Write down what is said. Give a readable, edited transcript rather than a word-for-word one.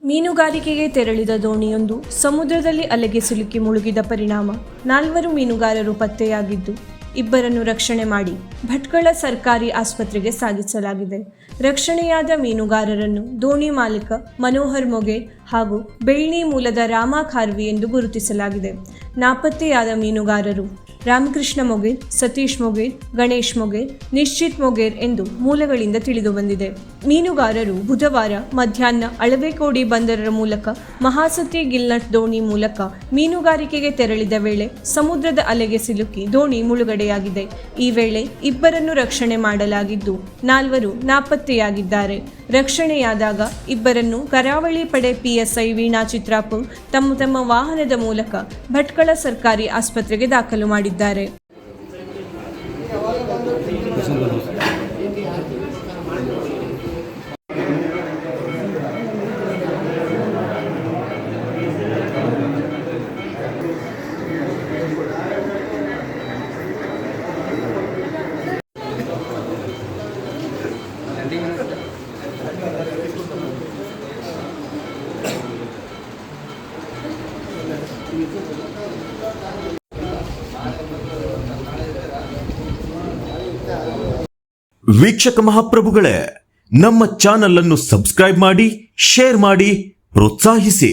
ಮೀನುಗಾರಿಕೆಗೆ ತೆರಳಿದ ದೋಣಿಯೊಂದು ಸಮುದ್ರದಲ್ಲಿ ಅಲೆಗೆ ಸಿಲುಕಿ ಮುಳುಗಿದ ಪರಿಣಾಮ 4 ಮೀನುಗಾರರು ಪತ್ತೆಯಾಗಿದ್ದು, ಇಬ್ಬರನ್ನು ರಕ್ಷಣೆ ಮಾಡಿ ಭಟ್ಕಳ ಸರ್ಕಾರಿ ಆಸ್ಪತ್ರೆಗೆ ಸಾಗಿಸಲಾಗಿದೆ. ರಕ್ಷಣೆಯಾದ ಮೀನುಗಾರರನ್ನು ದೋಣಿ ಮಾಲೀಕ ಮನೋಹರ್ ಮೊಗೇರ್ ಹಾಗೂ ಬೆಳ್ಳಿ ಮೂಲದ ರಾಮ ಖಾರ್ವಿ ಎಂದು ಗುರುತಿಸಲಾಗಿದೆ. ನಾಪತ್ತೆಯಾದ ಮೀನುಗಾರರು ರಾಮಕೃಷ್ಣ ಮೊಗೇರ್, ಸತೀಶ್ ಮೊಗೇರ್, ಗಣೇಶ್ ಮೊಗೇರ್, ನಿಶ್ಚಿತ್ ಮೊಗೇರ್ ಎಂದು ಮೂಲಗಳಿಂದ ತಿಳಿದುಬಂದಿದೆ. ಮೀನುಗಾರರು ಬುಧವಾರ ಮಧ್ಯಾಹ್ನ ಅಳವೆಕೋಡಿ ಬಂದರ ಮೂಲಕ ಮಹಾಸತಿ ಗಿಲ್ನಟ್ ದೋಣಿ ಮೂಲಕ ಮೀನುಗಾರಿಕೆಗೆ ತೆರಳಿದ ವೇಳೆ ಸಮುದ್ರದ ಅಲೆಗೆ ಸಿಲುಕಿ ದೋಣಿ ಮುಳುಗಡೆಯಾಗಿದೆ. ಈ ವೇಳೆ ಇಬ್ಬರನ್ನು ರಕ್ಷಣೆ ಮಾಡಲಾಗಿದ್ದು, 4 ನಾಪತ್ತೆಯಾಗಿದ್ದಾರೆ. ರಕ್ಷಣೆಯಾದಾಗ ಇಬ್ಬರನ್ನು ಕರಾವಳಿ ಪಡೆ PSI ವೀಣಾ ಚಿತ್ರಾಪುರ್ ತಮ್ಮ ವಾಹನದ ಮೂಲಕ ಭಟ್ಕಳ ಸರ್ಕಾರಿ ಆಸ್ಪತ್ರೆಗೆ ದಾಖಲು ಮಾಡಿದ್ದಾರೆ. ವೀಕ್ಷಕ ಮಹಾಪ್ರಭುಗಳೇ, ನಮ್ಮ ಚಾನಲ್ ಅನ್ನು ಸಬ್ಸ್ಕ್ರೈಬ್ ಮಾಡಿ, ಶೇರ್ ಮಾಡಿ, ಪ್ರೋತ್ಸಾಹಿಸಿ.